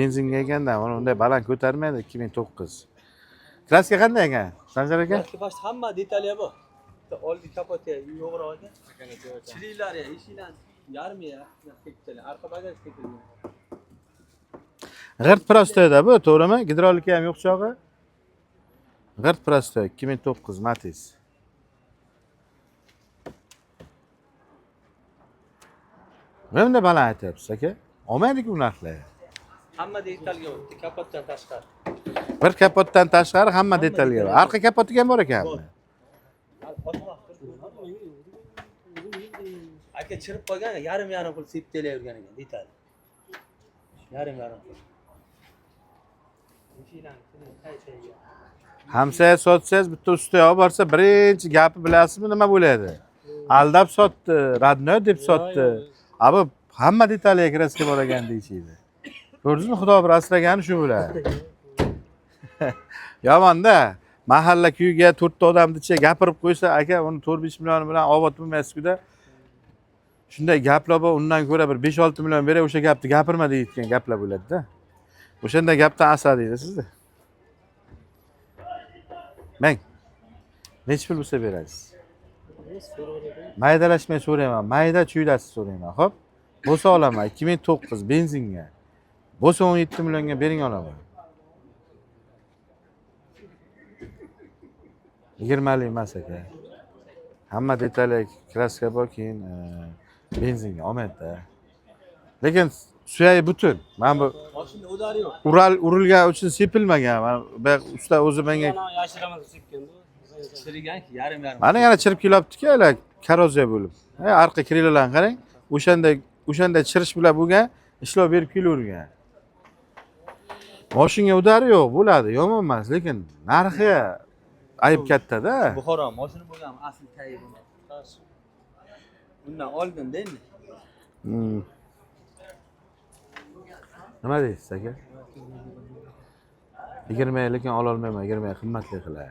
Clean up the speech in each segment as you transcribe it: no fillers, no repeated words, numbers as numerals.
Benzinga ekanda, mana unday baland ko'tarmaydi 2009. Kraska qanday ekan? Sanjar aka? Kraska hamma detalyi bor. Oldi kapoti yo'g'roq ekan. Chiriklar ya, eshiklar yarmi ya. Arqa bagaj ketilgan. G'irt prostoyda bu, to'g'rimi? Gidrolika ham yo'q chog'i. G'irt prostoy 2009 Matiz. Nima baland aytyapsiz aka? Olmaydi-ku bu narxlar. Hamma detalga o'tdi, kapotdan tashqari. Bir kapotdan tashqari hamma detalga bor. Arqa kapotiga ham bor ekanmi? Aka chirib qolgan, yarim pul sepib telavergan ekan detal. Yarim pul. Hamsaga sotsangiz bitta ustiga olib borsa, birinchi gapi bilasizmi nima bo'ladi? Aldab sotdi, radnoy deb sotdi. Abi hamma detalga kraska bor ekan deyishadi. Ko'rdingizmi, Xudo bir asragani shu bo'ladi. Yomon-da. Mahalla kuyiga 4 ta odamni ichiga gapirib qo'ysa, aka uni 4-5 million bilan obod bo'lmaysiz-ku-da. Shunday gaplar bor, undan ko'ra bir 5-6 million beray, o'sha gapni gapirma deyotgan gaplar bo'ladi-da. O'shanda gapdan asradinglar siz-da. Mang. Nech pul bo'lsa berasiz? Maydalashmay so'rayman, mayda chuylasiz so'rayman. Xo'p? Bo'lsa olaman 2009 benzinga. Bo'lsa 17 millionga bering olaman. 20 lik emas aka. Hamma detalli kraska bor, keyin benzinga olmaydi-da. Lekin suyagi butun. Mana bu Mashina o'dari yo'q. urilgan uchun sepilmagan. Mana bu usta o'zi menga Yashiraman sepganda. Chiriganki yarim. mana yana chirib kelyapti-ku, ular korroziya bo'lib. Arqa krilalarni qarang. O'shanda chirish bilan bo'lgan, ishlov berib kelavergan. Mashinaga udari yo'q, bo'ladi, yomon emas, lekin narxi ayb katta-da. Buxoro mashina bo'lgan asl tayi bundan. Bundan oldinda endi. Nima deysiz aka? 20 lekin ola olmayman, 20 qimmatli qilay.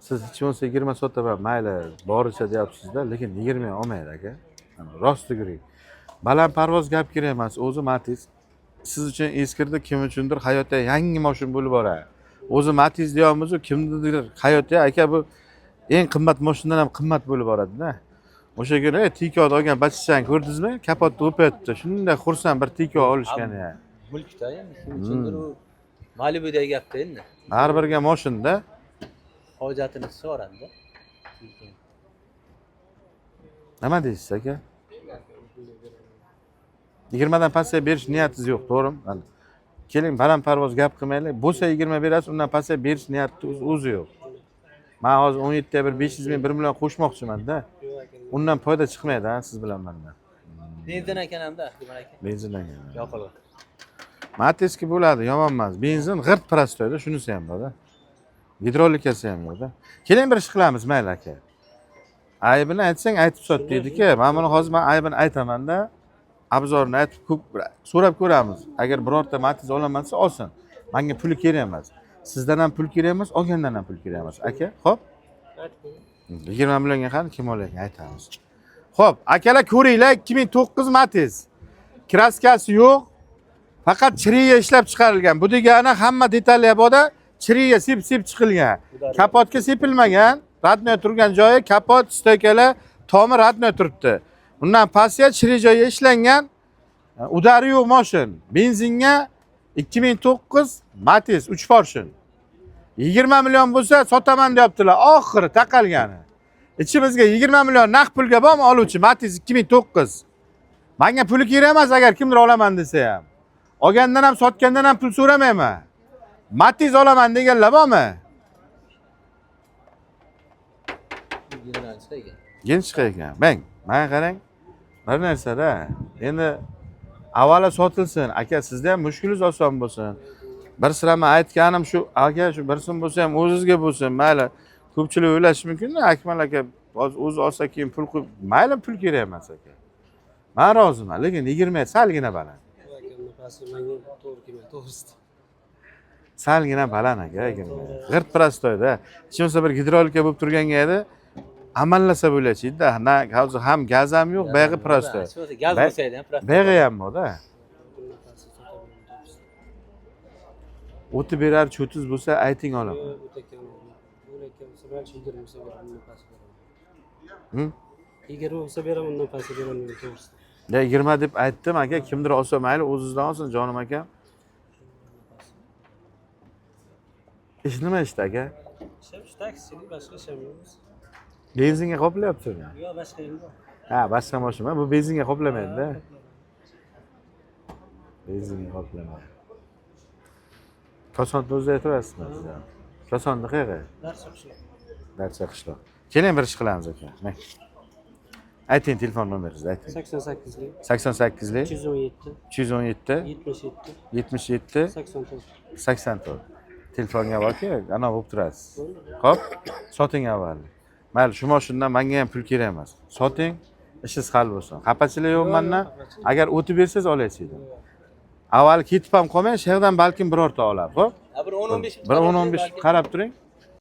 Siz hech bo'lmasa 20 sotaman, mayli, boricha deyapsiz-da, lekin 20 olmaydi aka. Rost tuguring. Baland parvoz gap kerak emas, o'zi Matiz. Siz uchun eskirdi, kim uchundir hayotda yangi mashina bo'lib boradi. O'zi Matiz deyapmiz, kimnidir hayotda aka bu eng qimmat mashinadan ham qimmat bo'lib boradi-da. O'sha kuni tikod olgan bachchani ko'rdingizmi? Kapotni o'pyapti. Shunday xursand bir tikod olishgani. Mulkda endi shuning uchundir u Malibu'dagi gapda endi. Har birga mashina Hojatini so'radi. Nima deysiz aka? 20 dan pastga berish niyatingiz yo'q, to'g'rimi? Keling, baland parvoz gap qilmaylik. Bo'lsa 20 berasiz, undan pastga berish niyati o'zi yo'q. Men hozir 17 ga bir 500 ming 1 million qo'shmoqchiman-da. Undan foyda chiqmaydi-ha, siz bilan mendan. Benzin ekan hamda, Akmal aka. Benzin ekan. Yoqilg'i. Matizki bo'ladi, yomon emas. Benzin g'irt prostoyda, shunisi ham bor-da. Gidrolikasi ham yo'q-da. Keling bir ish qilamiz, mayli aka. Aybini aytsang aytib sot deydi-ku. Men buni hozir aybini aytaman-da. Abzorini aytib so'rab ko'ramiz. Agar birorta Matiz olaman desa olsin. Menga puli kerak emas. Sizdan ham pul kerak emas, olgandan ham pul kerak emas. Aka, xo'p? 20 millionga qani kim olayotgan aytamiz. Xo'p, akalar ko'ringlar, 2009 Matiz. Kraskasi yo'q. Faqat chiriga ishlab chiqarilgan. Bu degani hamma detallar borda, chiriga sep chiqilgan. Kapotga sepilmagan. Radnoy turgan joyi kapot, stoykalar, tomi radnoy turibdi. Undan pastga chiri joyi ishlangan. Udari yo'q mashina. Benzinga 2009 Matiz 3 portion. 20 million bo'lsa sotaman deyaptilar. Oxiri taqalgani. İchimizga 20 million naqd pulga bormi oluvchi Matiz 2009. Menga puli kerak emas agar kimdir olaman desa ham. Olgandan ham sotgandan ham pul so'ramayman. Matiz olaman deganlar bormi? Genç ekan. Menga qarang. Bir narsa-da. Endi avvalo sotilsin. Aka, sizda ham mushkulingiz oson bo'lsin. Bir sirama aytganim shu, aka, shu bir so'm bo'lsa ham o'zingizga bo'lsin. Mayli, ko'pchilik o'ylashi mumkin-da, Akmal aka o'zi olsa keyin pul qo'yib, mayli pul kerak emas aka. Men roziman, lekin 20 salgina baland. Salgina baland aka, 20. G'irt prostoyda. Hech bo'lmasa bir gidrolika bo'lib turganga edi. Amallasa bo'lachiydi-da. Hozir ham gaz ham yo'q, bayog'i prostoy. Gaz bo'lsa-da, bayog'i ham bor-da. o'ti berar cho'tiz bo'lsa ayting olaman. Hı? 20 bo'lsa beraman, undan pasti beraman to'g'risida. Ya 20 deb aytdim aka, kimdir olsa mayli, o'zingizdan olsin jonim akam. Ish nima ishda aka? Shu taksichilik, boshqa ishim yo'q. Benzinga qoplayaptimi? Yo'q, boshqa yo'q. Ha, boshqa mashina. Bu benzinga qoplamaydi-da. Benzinga qoplamaydi. Kosonni o'zida aytyapsizmi siz? Kosonni qayerga? Dars o'qishlar. Darcha qishloq. Keling bir ish qilamiz aka. Mayli. Ayting telefon nomeringizni ayting. 88lik 88lik 217 217 77 77 84. 84. Telefonga borki, ana bo'lib turasiz. Xo'p, soting avvalgi. Mayli, shu mashinadan menga ham pul kerak emas. Soting, ishingiz hal bo'lsin. Xafachilik yo'q mendan. Agar o'tib bersangiz olaysiz. Avval ketib ham qolmang, shu yerdan balkim birorta olar, xo'p? Bir 10-15 Bir 10-15 qarab turing.